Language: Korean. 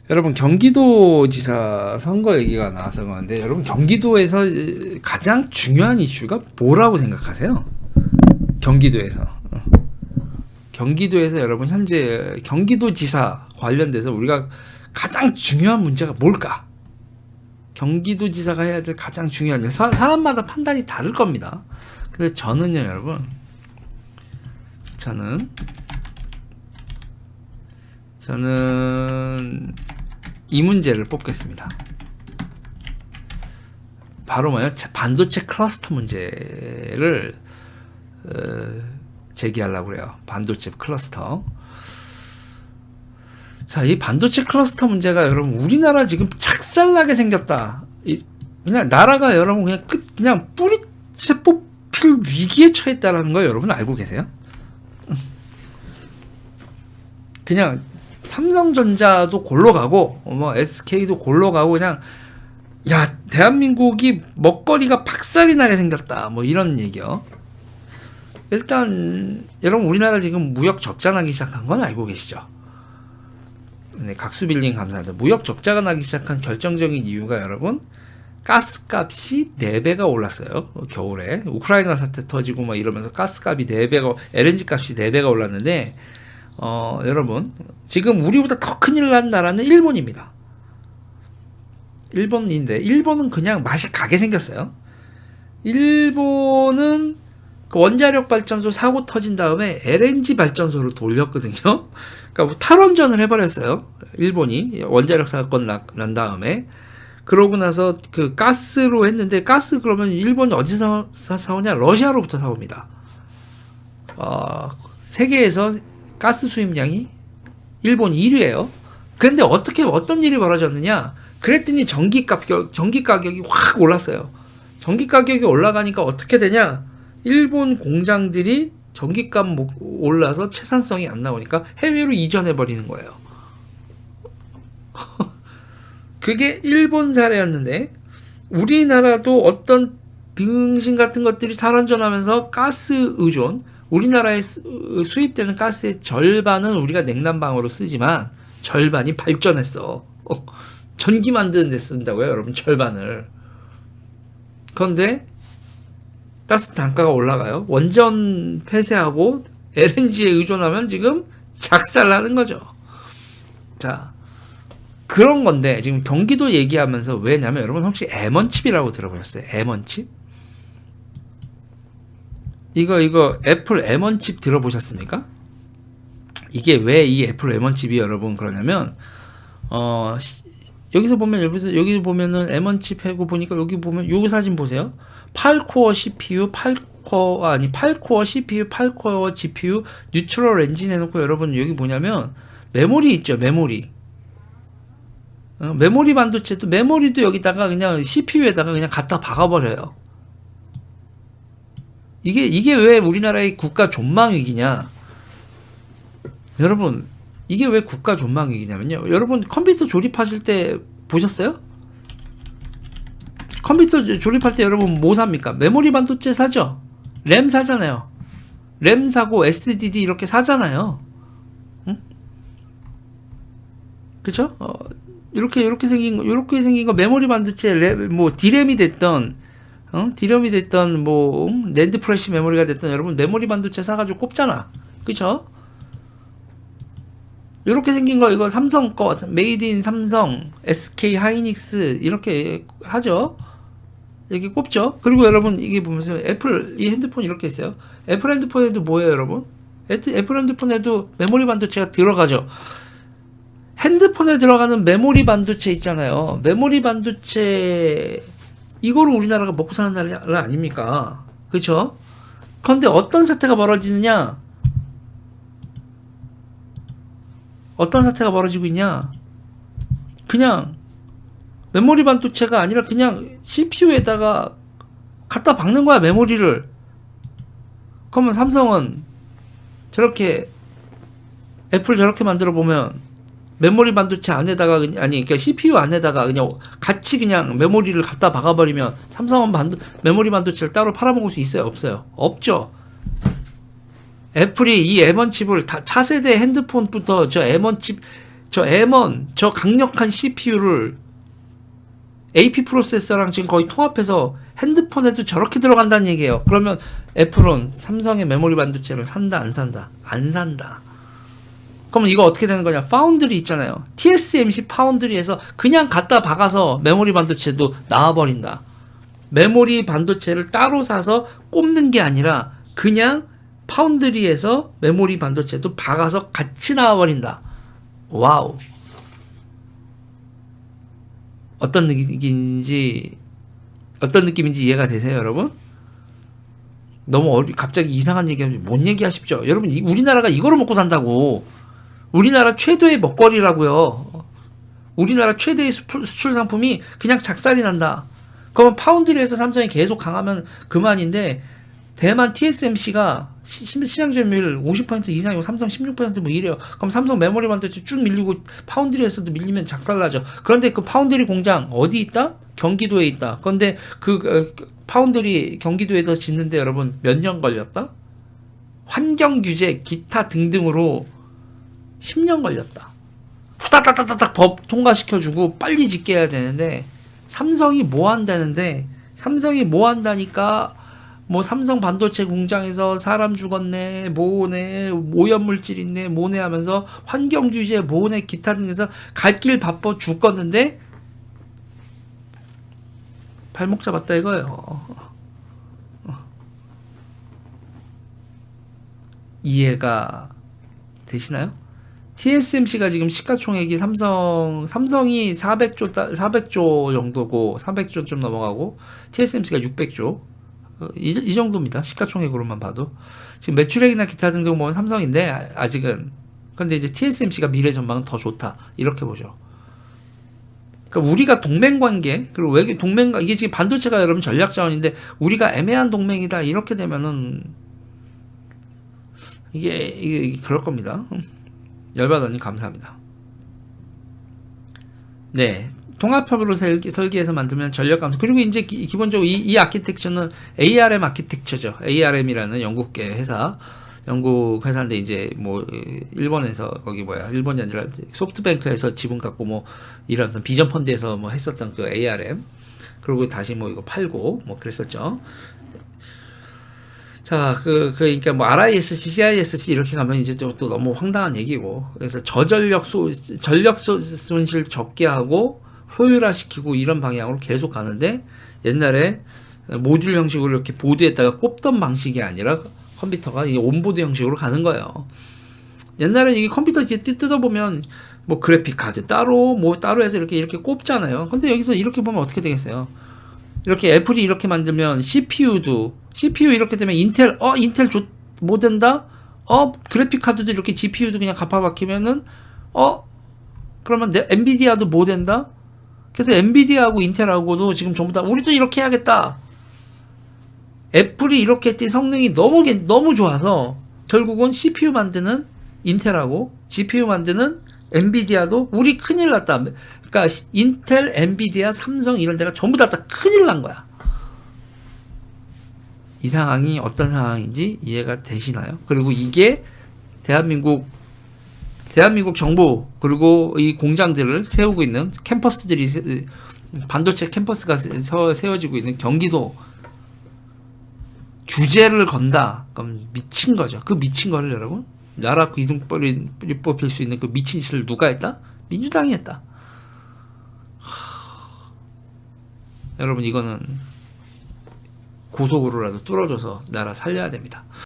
여러분 경기도지사 선거 얘기가 나와서 그런데 여러분 경기도에서 가장 중요한 이슈가 뭐라고 생각하세요? 경기도에서 여러분 현재 경기도지사 관련돼서 우리가 가장 중요한 문제가 뭘까? 경기도지사가 해야 될 가장 중요한 일, 사람마다 판단이 다를 겁니다. 근데 저는요 여러분, 저는 이 문제를 뽑겠습니다. 바로 뭐냐, 반도체 클러스터 문제를 제기하려고 그래요. 반도체 클러스터. 자, 이 반도체 클러스터 문제가 여러분 우리나라 지금 착살나게 생겼다. 그냥 나라가 여러분 그냥 뿌리채 뽑힐 위기에 처했다라는 거 여러분 알고 계세요? 그냥 삼성전자도 골로 가고 뭐 SK도 골로 가고 그냥 야 대한민국이 먹거리가 박살이 나게 생겼다 뭐 이런 얘기요. 일단 여러분 우리나라 지금 무역 적자 나기 시작한 건 알고 계시죠? 네, 각수빌링 감사합니다. 무역 적자가 나기 시작한 결정적인 이유가 여러분 가스값이 4배가 올랐어요. 겨울에 우크라이나 사태 터지고 막 이러면서 가스값이 4배가, LNG 값이 4배가 올랐는데 여러분 지금 우리보다 더 큰일 난 나라는 일본입니다. 일본인데 일본은 그냥 맛이 가게 생겼어요. 일본은 그 원자력 발전소 사고 터진 다음에 LNG 발전소를 돌렸거든요. 그러니까 뭐 탈원전을 해버렸어요. 일본이 원자력 사건 난 다음에. 그러고 나서 그 가스로 했는데 가스 그러면 일본이 어디서 사오냐? 러시아로부터 사옵니다. 세계에서 가스 수입량이 일본이 1위예요. 그런데 어떤 일이 벌어졌느냐? 그랬더니 전기 가격이 확 올랐어요. 전기 가격이 올라가니까 어떻게 되냐? 일본 공장들이 전기값 올라서 채산성이 안 나오니까 해외로 이전해 버리는 거예요. 그게 일본 사례였는데 우리나라도 어떤 등신 같은 것들이 탈원전하면서 가스 의존, 우리나라에 수입되는 가스의 절반은 우리가 냉난방으로 쓰지만 절반이 발전했어. 전기 만드는 데 쓴다고요, 여러분, 절반을. 그런데 가스 단가가 올라가요. 원전 폐쇄하고 LNG에 의존하면 지금 작살나는 거죠. 자, 그런 건데 지금 경기도 얘기하면서 왜냐면 여러분 혹시 M1칩이라고 들어보셨어요? M1칩? 이거 애플 M1칩 들어보셨습니까? 이게 왜 이 애플 M1칩이 여러분 그러냐면 여기서 보면은 M1칩 해고 보니까 여기 보면 요 사진 보세요. 8코어 CPU, 8코어 CPU, 8코어 GPU, 뉴트럴 엔진 해놓고 여러분 여기 뭐냐면 메모리 있죠, 메모리. 메모리 반도체도 메모리도 여기다가 그냥 CPU에다가 그냥 갖다 박아버려요. 이게 왜 우리나라의 국가 존망 위기냐? 여러분 이게 왜 국가 존망 위기냐면요. 여러분 컴퓨터 조립하실 때 보셨어요? 컴퓨터 조립할 때 여러분 뭐 삽니까? 메모리 반도체 사죠? 램 사잖아요. 램 사고 SDD 이렇게 사잖아요. 응? 그쵸? 이렇게 생긴 거 메모리 반도체 뭐 D램이 됐던 뭐 낸드 프레시 메모리가 됐던 여러분 메모리 반도체 사가지고 꼽잖아. 그쵸? 이렇게 생긴 거 이거 삼성 거 메이드 인 삼성, SK 하이닉스 이렇게 하죠. 이렇게 꼽죠. 그리고 여러분 이게 보면서 애플 이 핸드폰 이렇게 있어요. 애플 핸드폰에도 뭐예요, 여러분? 애플 핸드폰에도 메모리 반도체가 들어가죠. 핸드폰에 들어가는 메모리 반도체 있잖아요. 메모리 반도체 이거를 우리나라가 먹고 사는 나라 아닙니까? 그렇죠? 그런데 어떤 사태가 벌어지느냐? 어떤 사태가 벌어지고 있냐? 그냥 메모리 반도체가 아니라 그냥 CPU에다가 갖다 박는 거야, 메모리를. 그러면 삼성은 저렇게 애플 저렇게 만들어 보면 메모리 반도체 안에다가 그러니까 CPU 안에다가 그냥 같이 그냥 메모리를 갖다 박아버리면 삼성은 메모리 반도체를 따로 팔아먹을 수 있어요, 없어요? 없죠. 애플이 이 M1 칩을 다 차세대 핸드폰부터 저 M1 칩 저 M1 저 강력한 CPU를 AP 프로세서랑 지금 거의 통합해서 핸드폰에도 저렇게 들어간다는 얘기예요. 그러면 애플은 삼성의 메모리 반도체를 산다 안 산다? 안 산다. 그러면 이거 어떻게 되는 거냐? 파운드리 있잖아요. TSMC 파운드리에서 그냥 갖다 박아서 메모리 반도체도 나와버린다. 메모리 반도체를 따로 사서 꼽는 게 아니라 그냥 파운드리에서 메모리 반도체도 박아서 같이 나와버린다. 와우. 어떤 느낌인지 이해가 되세요, 여러분? 너무 갑자기 이상한 얘기하면 뭔 얘기 하십시오? 여러분, 우리나라가 이거로 먹고 산다고. 우리나라 최대의 먹거리라고요. 우리나라 최대의 수출 상품이 그냥 작살이 난다. 그러면 파운드리에서 삼성이 계속 강하면 그만인데, 대만 TSMC가 시장 점유율 50% 이상이고 삼성 16%뭐 이래요. 그럼 삼성 메모리 반도체 쭉 밀리고 파운드리에서도 밀리면 작살나죠. 그런데 그 파운드리 공장 어디 있다? 경기도에 있다. 그런데 그 파운드리 경기도에서 짓는데 여러분 몇 년 걸렸다? 환경 규제 기타 등등으로 10년 걸렸다. 후다다다닥 법 통과시켜주고 빨리 짓게 해야 되는데 삼성이 뭐 한다는데 삼성이 뭐 한다니까 뭐 삼성 반도체 공장에서 사람 죽었네 뭐네 오염물질 있네 뭐네 하면서 환경 규제 뭐네 기타 등에서 갈 길 바빠 죽겠는데 발목 잡았다 이거예요. 이해가 되시나요? TSMC가 지금 시가총액이 삼성이 400조 정도고 400조 좀 넘어가고 TSMC가 600조 이 정도입니다. 시가총액으로만 봐도 지금 매출액이나 기타 등등 보면 삼성인데 아직은 근데 이제 TSMC가 미래 전망은 더 좋다 이렇게 보죠. 그러니까 우리가 동맹관계 그리고 외교 동맹 이게 지금 반도체가 여러분 전략 자원인데 우리가 애매한 동맹이다 이렇게 되면은 이게 그럴 겁니다. 열받았니 감사합니다. 네. 통합협으로 설계해서 만들면 전력 감소. 그리고 이제 기본적으로 이 아키텍처는 ARM 아키텍처죠. ARM이라는 영국계 회사. 영국 회사인데 이제 뭐 일본에서 거기 일본이 아니라 소프트뱅크에서 지분 갖고 뭐 이런 비전 펀드에서 뭐 했었던 그 ARM. 그리고 다시 뭐 이거 팔고 뭐 그랬었죠. 자, 그러니까 뭐 RISC, CISC 이렇게 가면 이제 또 너무 황당한 얘기고. 그래서 전력 손실 적게 하고 효율화시키고 이런 방향으로 계속 가는데 옛날에 모듈 형식으로 이렇게 보드에다가 꼽던 방식이 아니라 컴퓨터가 이 온보드 형식으로 가는 거예요. 옛날에 이게 컴퓨터 뒤에 뜯어보면 뭐 그래픽 카드 따로 뭐 따로 해서 이렇게 꼽잖아요. 근데 여기서 이렇게 보면 어떻게 되겠어요? 이렇게 애플이 이렇게 만들면 CPU 이렇게 되면 인텔 뭐 된다? 그래픽 카드도 이렇게 GPU도 그냥 갑파 박히면은 그러면 엔비디아도 뭐 된다? 그래서 엔비디아하고 인텔하고도 지금 전부 다 우리도 이렇게 해야겠다. 애플이 이렇게 했더니 성능이 너무 좋아서 결국은 CPU 만드는 인텔하고 GPU 만드는 엔비디아도 우리 큰일 났다. 그러니까 인텔, 엔비디아, 삼성 이런 데가 전부 다 큰일 난 거야. 이 상황이 어떤 상황인지 이해가 되시나요? 그리고 이게 대한민국 정부 그리고 이 공장들을 세우고 있는 캠퍼스들이 반도체 캠퍼스가 세워지고 있는 경기도 규제를 건다. 그럼 미친 거죠. 그 미친 거를 여러분 나라 이등병이 뽑힐 수 있는 그 미친 짓을 누가 했다? 민주당이 했다. 여러분 이거는 고속으로라도 뚫어줘서 나라 살려야 됩니다.